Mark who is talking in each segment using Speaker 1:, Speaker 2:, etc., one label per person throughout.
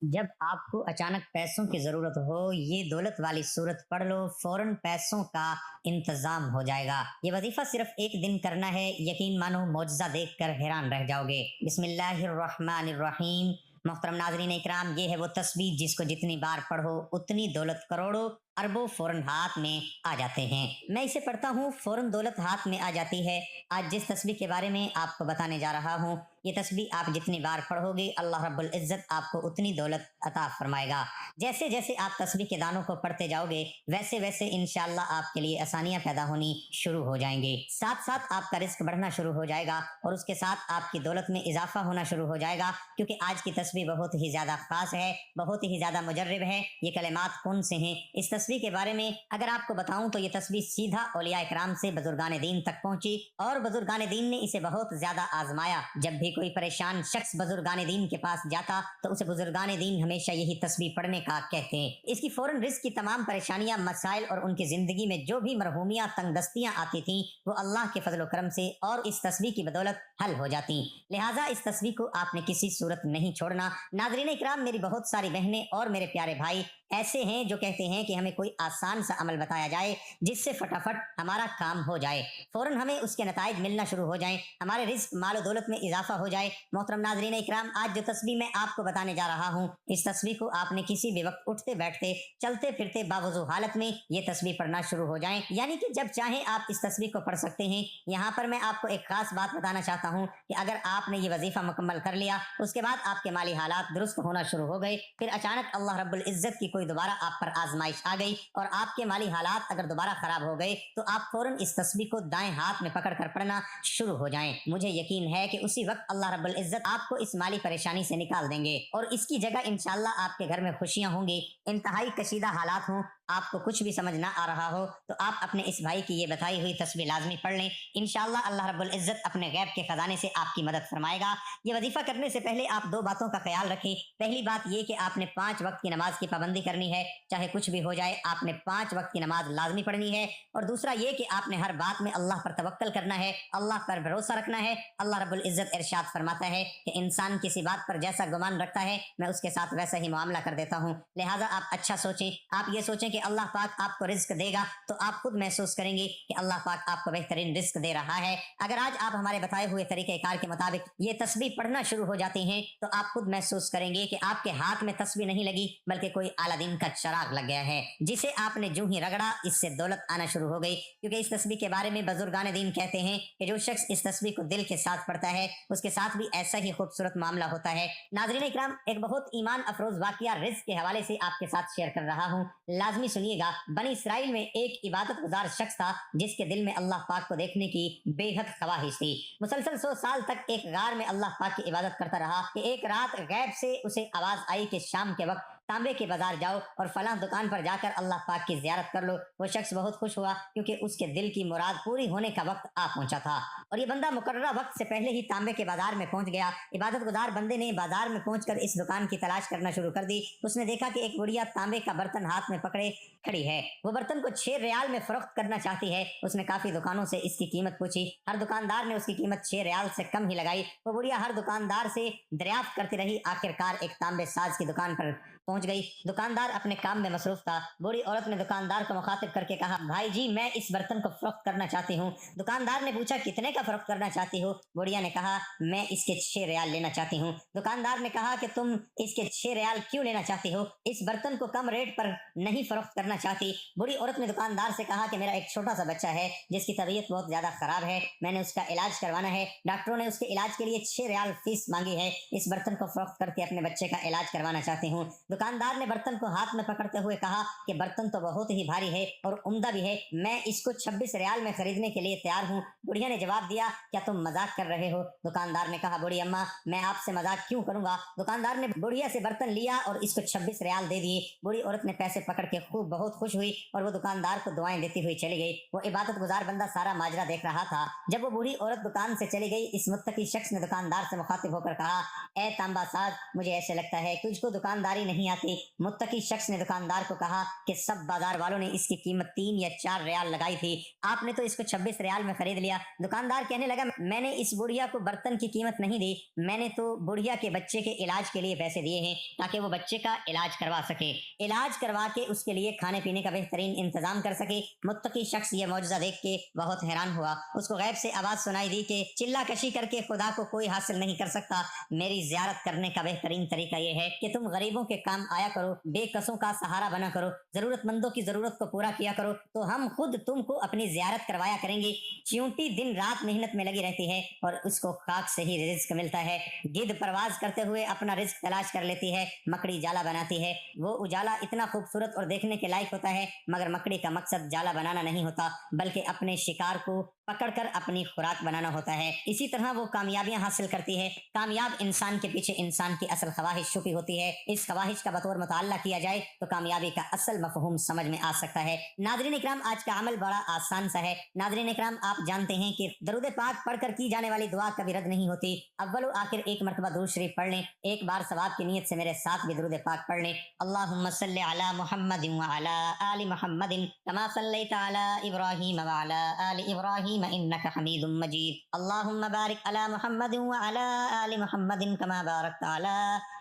Speaker 1: जब आपको अचानक पैसों की ज़रूरत हो, ये दौलत वाली सूरत पढ़ लो, फ़ौरन पैसों का इंतज़ाम हो जाएगा। ये वज़ीफ़ा सिर्फ़ एक दिन करना है, यकीन मानो मौजज़ा देखकर हैरान रह जाओगे। बिस्मिल्लाहिर्रहमानिर्रहीम। मोहतरम नाज़रीन इकराम, ये है वो तस्बीह जिसको जितनी बार पढ़ो, उतनी दौलत करोड़ों अरबों फ़ौरन हाथ में आ जाते हैं। मैं इसे पढ़ता हूँ, फ़ौरन दौलत हाथ में आ जाती है। आज जिस तस्बीह के बारे में आपको बताने जा रहा हूँ, ये तस्बीह आप जितनी बार पढ़ोगे, अल्लाह रब्बुल इज़्ज़त आपको उतनी दौलत अता फरमाएगा। जैसे जैसे आप तस्बीह के दानों को पढ़ते जाओगे, वैसे वैसे इंशाअल्लाह आपके लिए आसानियां पैदा होनी शुरू हो जाएंगे। साथ साथ आपका रिस्क बढ़ना शुरू हो जाएगा और उसके साथ आपकी दौलत में इजाफा होना शुरू हो जाएगा, क्योंकि आज की तस्बीह बहुत ही ज्यादा खास है, बहुत ही ज्यादा मुजर्रिब है। ये कलिमात कौन से हैं? इस तस्बीह के बारे में अगर आपको बताऊं तो ये तस्बीह सीधा औलिया इकराम से बुजुर्गान दीन तक पहुंची और बुजुर्गान दीन ने इसे बहुत ज्यादा आजमाया। जब भी कोई परेशान शख्स बुजुर्गान दीन के पास जाता तो उसे बुजुर्गान दीन हमेशा यही तस्बीह पढ़ने का कहते हैं। इसकी फौरन रिस्क की तमाम परेशानियां, मसाइल और उनकी जिंदगी में जो भी मरहूमियां, तंगदस्तियां आती थीं, वो अल्लाह के फजल करम से और इस तस्बीह की बदौलत हल हो जाती। लिहाजा इस तस्बीह को आपने किसी सूरत नहीं छोड़ना। नाज़रीन इकराम, मेरी बहुत सारी बहनें और मेरे प्यारे भाई ऐसे हैं जो कहते हैं कि हमें कोई आसान सा अमल बताया जाए जिससे फटाफट हमारा काम हो जाए, फौरन हमें उसके नताइज मिलना शुरू हो जाएं, हमारे रिस्क मालो दौलत में इजाफा हो जाए। मोहतरम नाज़रीन इकराम, आज जो तस्बीह मैं आपको बताने जा रहा हूँ, इस तस्बीह को आपने किसी भी वक्त उठते बैठते, चलते फिरते, बावजू हालत में ये तस्बीह पढ़ना शुरू हो जाएं, यानी कि जब चाहें आप इस तस्बीह को पढ़ सकते हैं। यहाँ पर मैं आपको एक खास बात बताना चाहता हूँ कि अगर आपने ये वजीफा मुकम्मल कर लिया, उसके बाद आपके माली हालात दुरुस्त होना शुरू हो गए, फिर अचानक अल्लाह रब्बुल इज्जत की कोई दोबारा आप पर आजमाइश आ गई और आपके माली हालात अगर दोबारा खराब हो गए, तो आप फौरन इस तस्बीह को दाएं हाथ में पकड़ कर पढ़ना शुरू हो जाएं। मुझे यकीन है कि उसी वक्त अल्लाह रब्बुल इज्जत आपको इस माली परेशानी से निकाल देंगे और इसकी जगह इंशाअल्लाह आपके घर में खुशियां होंगी। इंतहाई कशीदा हालात हों, आपको कुछ भी समझ ना आ रहा हो, तो आप अपने इस भाई की ये बताई हुई तस्बीह लाजमी पढ़ लें। इंशाअल्लाह अल्लाह रब्बुल इज्जत अपने गैब के खजाने से आपकी मदद फरमाएगा। ये वजीफा करने से पहले आप दो बातों का ख्याल रखें। पहली बात ये कि आपने 5 वक्त की नमाज की पाबंदी करनी है, चाहे कुछ भी हो जाए, आपने 5 वक्त की नमाज लाजमी पढ़नी है। और दूसरा ये कि आपने हर बात में अल्लाह पर तवक्कल करना है, अल्लाह पर भरोसा रखना है। अल्लाह रब्बुल इज्जत इरशाद फरमाता है कि इंसान किसी बात पर जैसा गुमान रखता है, मैं उसके साथ वैसा ही मामला कर देता हूँ। लिहाजा आप अच्छा सोचें, आप ये सोचें कि अल्लाह पाक आपको रिस्क देगा, तो आप खुद महसूस करेंगे कि अल्लाह पाक आपको बेहतरीन रिस्क दे रहा है। अगर आज आप हमारे बताए हुए तरीके कार के मुताबिक ये तस्बीह पढ़ना शुरू हो जाती हैं, तो आप खुद महसूस करेंगे कि आपके हाथ में तस्बीह नहीं लगी, बल्कि कोई अलादीन का चिराग लग गया है, जिसे आपने जो ही रगड़ा, इससे दौलत आना शुरू हो गई। क्योंकि इस तस्बीह के बारे में बुजुर्गान दीन कहते हैं कि जो शख्स इस तस्बीह को दिल के साथ पढ़ता है, उसके साथ भी ऐसा ही खूबसूरत मामला होता है। नाज़रीन इकराम, एक बहुत ईमान अफरोज वाकया रिस्क के हवाले से आपके साथ शेयर कर रहा हूँ, लाजमी सुनिएगा। बनी इसराइल में एक इबादत गुजार शख्स था जिसके दिल में अल्लाह पाक को देखने की बेहद ख्वाहिश थी। मुसलसल 100 साल तक एक गार में अल्लाह पाक की इबादत करता रहा कि एक रात गैब से उसे आवाज आई कि शाम के वक्त तांबे के बाजार जाओ और फलां दुकान पर जाकर अल्लाह पाक की जियारत कर लो। वो शख्स बहुत खुश हुआ क्योंकि उसके दिल की मुराद पूरी होने का वक्त आ पहुंचा था और ये बंदा मुकर्ररा वक्त से पहले ही तांबे के बाजार में पहुंच गया। इबादत गुजार बंदे ने बाजार में पहुंचकर इस दुकान की तलाश करना शुरू कर दी। उसने देखा कि एक बुढ़िया तांबे का बर्तन हाथ में पकड़े खड़ी है। वो बर्तन को 6 रियाल में फरोख्त करना चाहती है। उसने काफी दुकानों से इसकी कीमत पूछी, हर दुकानदार ने उसकी कीमत 6 रियाल से कम ही लगाई। वो बुढ़िया हर दुकानदार से दरियाफ्त करती रही, आखिरकार एक तांबे साज की दुकान पर पहुंच गई। दुकानदार अपने काम में मसरूफ था। बूढ़ी औरत ने दुकानदार को मुखातिब करके कहा, भाई जी, मैं इस बर्तन को फरोख्त करना चाहती हूँ। दुकानदार ने पूछा, कितने का फरोख्त करना चाहती हो? बुढ़िया ने कहा, मैं इसके 6 रियाल लेना चाहती हूँ। दुकानदार ने कहा कि तुम इसके 6 रियाल क्यों लेना चाहती हो? इस बर्तन को कम रेट पर नहीं फरोख्त करना चाहती? बूढ़ी औरत ने दुकानदार से कहा कि मेरा एक छोटा सा बच्चा है जिसकी तबीयत बहुत ज्यादा खराब है, मैंने उसका इलाज करवाना है। डॉक्टरों ने उसके इलाज के लिए 6 रियाल फीस मांगी है। इस बर्तन को फरोख्त करके अपने बच्चे का इलाज करवाना चाहती हूँ। दुकानदार ने बर्तन को हाथ में पकड़ते हुए कहा कि बर्तन तो बहुत ही भारी है और उम्दा भी है, मैं इसको 26 रियाल में खरीदने के लिए तैयार हूँ। बुढ़िया ने जवाब दिया, क्या तुम मजाक कर रहे हो? दुकानदार ने कहा, बूढ़ी अम्मा, मैं आपसे मजाक क्यों करूंगा? दुकानदार ने बुढ़िया से बर्तन लिया और इसको 26 रियाल दे दिए। बूढ़ी औरत ने पैसे पकड़ के खूब बहुत खुश हुई और वो दुकानदार को दुआएं देती हुई चली गई। वो इबादत गुजार बंदा सारा माजरा देख रहा था। जब वो बूढ़ी औरत दुकान से चली गई, इस मुत्तकी शख्स ने दुकानदार से मुखातिब होकर कहा, ए तांबा साज, मुझे ऐसे लगता है तुझको दुकानदारी नहीं आते। मुत्तकी शख्स ने दुकानदार को कहा कि सब बाजार वालों ने इसकी कीमत 3 या 4 रियाल लगाई थी, आपने तो इसको 26 रियाल में खरीद लिया। दुकानदार कहने लगा, मैंने इस बुढ़िया को बर्तन की कीमत नहीं दी, मैंने तो बुढ़िया के बच्चे के इलाज के लिए पैसे दिए हैं ताकि वो बच्चे का इलाज करवा सके, इलाज करवा के उसके लिए खाने पीने का बेहतरीन इंतजाम कर सके। मुत्तकी शख्स ये मौजज़ा देख के बहुत हैरान हुआ। उसको गैब से आवाज सुनाई दी कि चिल्ला कशी करके खुदा को कोई हासिल नहीं कर सकता। मेरी ज़ियारत करने का बेहतरीन तरीका यह है कि तुम गरीबों के काम आया करो, बेकसों का सहारा बना करो, जरूरतमंदों की जरूरत को पूरा किया करो, तो हम खुद तुमको अपनी ज़ियारत करवाया करेंगे। चींटी दिन रात मेहनत में लगी रहती है और उसको खाक से ही रिज्क मिलता है। गिद्ध परवाज करते हुए अपना रिज्क तलाश कर लेती है, मकड़ी जाला बनाती है। वो उजाला इतना खूबसूरत और देखने के लायक होता है, मगर मकड़ी का मकसद जाला बनाना नहीं होता बल्कि अपने शिकार को पकड़कर अपनी खुराक बनाना होता है। इसी तरह वो कामयाबियां हासिल करती है। कामयाब इंसान के पीछे इंसान की असल ख्वाहिश छुपी होती है। इस ख्वाहिश का बतौर मुताल्ला किया जाए तो कामयाबी का असल मफहूम समझ में आ सकता है। नाज़रीन इकराम, आज का अमल बड़ा आसान सा है। नाज़रीन इकराम, आप जानते हैं कि दरूद पाक पढ़कर की जाने वाली दुआ कभी रद्द नहीं होती। अव्वल आखिर एक मरतबा दुरूद शरीफ पढ़ लें, एक बार सवाब की नीयत से मेरे साथ भी दरूद पाक पढ़ लें। अल्लाहुम्मा सल्लि अला मुहम्मदिन व अला आलि मुहम्मदिन कमा सल्लैता अला इब्राहीम व अला आलि इब्राहीम इन्नका हमीदुम मजीद। अल्लाहुम्मा बारिक अला मुहम्मदिन व अला आलि मुहम्मदिन कमा बारकता अला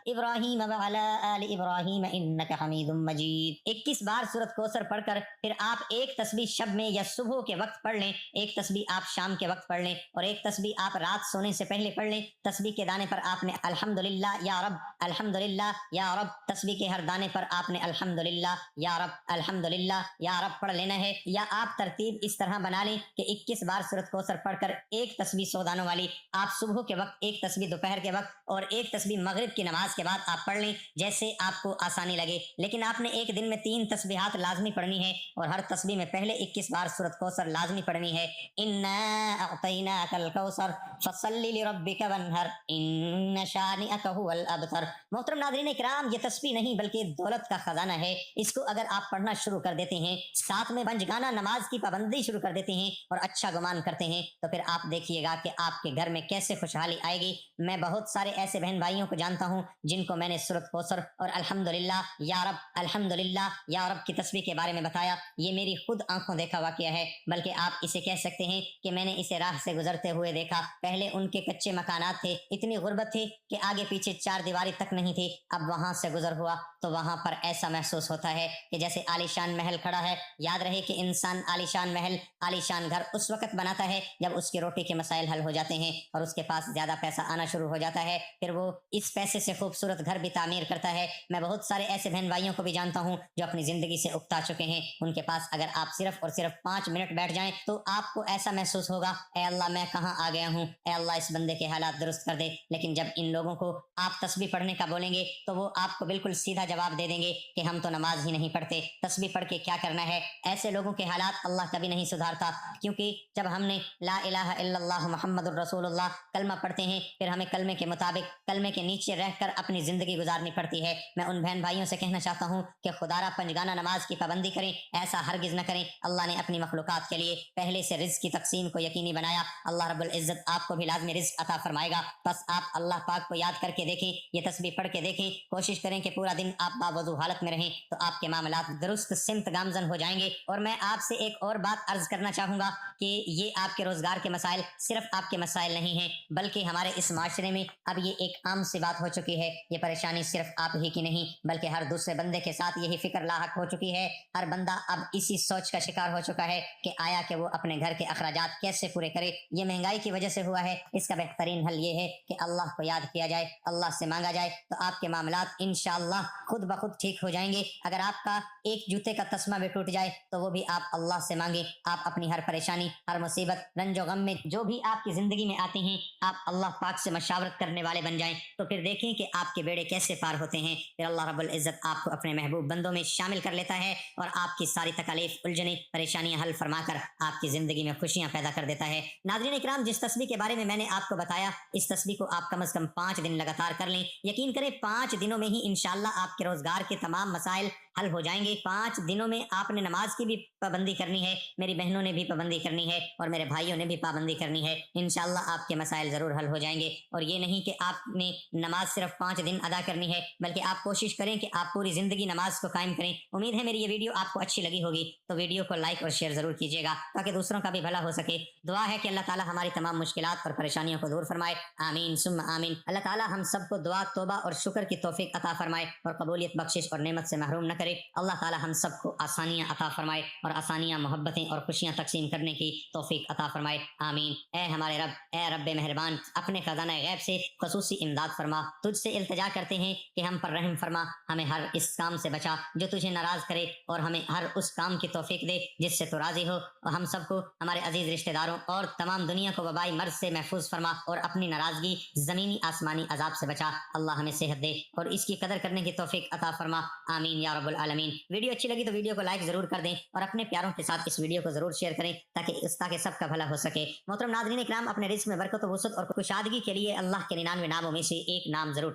Speaker 1: इब्राहीम व अला आलि इब्राहीम इन्नका हमीदुम मजीद। 21 बार सूरत कौसर पढ़कर फिर आप एक तस्बीह शब में या सुबह के वक्त पढ़ लें, एक तस्बीह आप शाम के वक्त पढ़ लें और एक तस्बीह आप रात सोने से पहले पढ़ लें। तस्बीह के दाने पर आपने अल्हम्दुलिल्लाह या रब, अल्हम्दुलिल्लाह या रब, तस्बीह के हर दाने पर आपने अल्हम्दुलिल्लाह या रब, अल्हम्दुलिल्लाह या रब पढ़ लेना है। या आप तरतीब इस तरह बना लें कि 21 बार सूरत कौसर पढ़कर एक तस्बीह 100 दानों वाली आप सुबह के वक्त, एक तस्बीह दोपहर के वक्त और एक तस्बीह मगरिब की नमाज के बाद आप पढ़ लें, जैसे आपको आसानी लगे। लेकिन आपने एक दिन में 3 तस्बीहात लाजमी पढ़नी है और हर तस्बीह में पहले 21 बार सूरत कौसर लाजमी पढ़नी है। इन्ना अअतैनाकल कौसर फसल्लि लिरब्बिका वन्हर इन्न शानिअका हुवल अबतर। मोहतरम नाज़रीन इकराम, ये तस्बीह नहीं बल्कि दौलत का खजाना है। इसको अगर आप पढ़ना शुरू कर देते हैं, साथ में पंजगाना नमाज की पाबंदी शुरू कर देते हैं और अच्छा गुमान करते हैं, तो फिर आप देखिएगा कि आपके घर में कैसे खुशहाली आएगी। मैं बहुत सारे ऐसे बहन भाइयों को जानता हूं जिनको मैंने सूरत कौसर और अल्हम्दुलिल्लाह या रब, अल्हम्दुलिल्लाह या रब की तस्बीह के बारे में बताया। ये मेरी खुद आंखों देखा वाकया है, बल्कि आप इसे कह सकते हैं कि मैंने इसे राह से गुजरते हुए देखा। पहले उनके कच्चे मकानात थे, इतनी गुर्बत थी कि आगे पीछे 4 दीवारी तक नहीं थी। अब वहां से गुजर हुआ तो वहां पर ऐसा महसूस होता है कि जैसे आलीशान महल खड़ा है। याद रहे कि इंसान आलीशान महल, आलीशान घर उस वक्त बनाता है जब उसके रोटी के मसाइल हल हो जाते हैं और उसके पास ज्यादा पैसा आना शुरू हो जाता है। फिर वो इस पैसे से खूबसूरत घर भी तामीर करता है। मैं बहुत सारे ऐसे बहन भाइयों को भी जानता हूं जो अपनी जिंदगी से उकता चुके हैं। उनके पास अगर आप सिर्फ और सिर्फ 5 मिनट बैठ जाएं तो आपको ऐसा महसूस होगा, ए अल्लाह मैं कहां आ गया हूं, ए अल्लाह इस बंदे के हालात दुरुस्त कर दे। लेकिन जब इन लोगों को आप तस्बीह पढ़ने का बोलेंगे तो वो आपको बिल्कुल सीधा जवाब दे देंगे कि हम तो नमाज ही नहीं पढ़ते, तस्बीह पढ़ के क्या करना है। ऐसे लोगों के हालात अल्लाह कभी नहीं सुधारता, क्योंकि जब हमने ला इलाहा इल्लल्लाह मुहम्मदुर रसूलुल्लाह कलमा पढ़ते हैं, फिर हमें कलमे के मुताबिक कलमे के नीचे रहकर अपनी जिंदगी गुजारनी पड़ती है। मैं उन बहन भाइयों से कहना चाहता हूँ कि खुदारा पंजगाना नमाज की पाबंदी करें, ऐसा हरगिज न करें। अल्लाह ने अपनी मखलूकात के लिए पहले से रिज्क की तकसीम को यकीनी बनाया। अल्लाह रब्बुल इज्जत आपको भी लाजमी रिज्क अता फरमाएगा। बस आप अल्लाह पाक को याद करके देखें, ये तस्बीह पढ़ के देखें, कोशिश करें कि पूरा दिन आप बावजू हालत में रहें, तो आपके मामलात दुरुस्त सिमत गामजन हो जाएंगे। और मैं आपसे एक और बात अर्ज करना चाहूंगा कि ये आपके रोजगार के मसाइल सिर्फ आपके मसाइल नहीं हैं, बल्कि हमारे इस माशरे में अब ये एक आम सी बात हो चुकी है। ये परेशानी सिर्फ आप ही की नहीं बल्कि हर दूसरे बंदे के साथ यही फिक्र लाहक हो चुकी है। हर बंदा अब इसी सोच का शिकार हो चुका है कि आया कि वो अपने घर के अखराजात कैसे पूरे करे। ये महंगाई की वजह से हुआ है। इसका बेहतरीन हल ये है कि अल्लाह को याद किया जाए, अल्लाह से मांगा जाए, तो आपके मामलात इंशाअल्लाह खुद ब खुद ठीक हो जाएंगे। अगर आपका एक जूते का तस्मा भी टूट जाए तो वो भी आप अल्लाह से मांगे। आप अपनी हर परेशानी, हर मुसीबत, रंजो गम में जो भी आपकी जिंदगी में आती हैं, आप अल्लाह पाक से मशावरत करने वाले बन जाएं, तो फिर देखें कि आपके बेड़े कैसे पार होते हैं। फिर अल्लाह रब्बुल इज्जत आपको अपने महबूब बंदों में शामिल कर लेता है और आपकी सारी तकलीफ, उलझने, परेशानियां हल फरमाकर आपकी जिंदगी में खुशियां पैदा कर देता है। नाज़रीन इकराम, जिस तस्बीह के बारे में मैंने आपको बताया, इस तस्बीह को आप कम से कम 5 दिन लगातार कर लें। यकीन करें 5 दिनों में ही इंशाअल्लाह आपके रोजगार के तमाम मसाइल حل ہو جائیں گے۔ 5 دنوں میں آپ نے نماز کی بھی پابندی کرنی ہے، میری بہنوں نے بھی پابندی کرنی ہے اور میرے بھائیوں نے بھی پابندی کرنی ہے۔ انشاءاللہ آپ کے مسائل ضرور حل ہو جائیں گے۔ اور یہ نہیں کہ آپ نے نماز صرف 5 دن ادا کرنی ہے، بلکہ آپ کوشش کریں کہ آپ پوری زندگی نماز کو قائم کریں۔ امید ہے میری یہ ویڈیو آپ کو اچھی لگی ہوگی، تو ویڈیو کو لائک اور شیئر ضرور کیجیے گا تاکہ دوسروں کا بھی بھلا ہو سکے۔ دعا ہے کہ اللہ تعالی ہماری تمام مشکلات اور پریشانیوں کو دور فرمائے، آمین ثم آمین۔ اللہ تعالی ہم سب کو دعا، توبہ اور شکر کی توفیق عطا فرمائے اور قبولیت، بخشش اور نعمت سے محروم نہ کرے۔ اللہ تعالی ہم سب کو آسانیاں عطا فرمائے اور آسانیاں، محبتیں اور خوشیاں تقسیم کرنے کی توفیق عطا فرمائے، آمین۔ اے ہمارے رب، اے رب مہربان، اپنے خزانہ غیب سے خصوصی امداد فرما۔ تجھ سے التجا کرتے ہیں کہ ہم پر رحم فرما، ہمیں ہر اس کام سے بچا جو تجھے ناراض کرے اور ہمیں ہر اس کام کی توفیق دے جس سے تو راضی ہو، اور ہم سب کو، ہمارے عزیز رشتہ داروں اور تمام دنیا کو وبائی مرض سے محفوظ فرما اور اپنی ناراضگی زمینی آسمانی عذاب سے بچا۔ اللہ ہمیں صحت دے اور اس کی قدر کرنے کی توفیق عطا فرما، آمین یا رب العالمین۔ ویڈیو اچھی لگی تو ویڈیو کو لائک ضرور کر دیں اور اپنے پیاروں کے ساتھ اس ویڈیو کو ضرور شیئر کریں تاکہ سب کا بھلا ہو سکے۔ محترم ناظرین کرام، اپنے رزق میں برکت و وسعت اور کشادگی کے لیے اللہ کے 99 ناموں میں سے ایک نام ضرور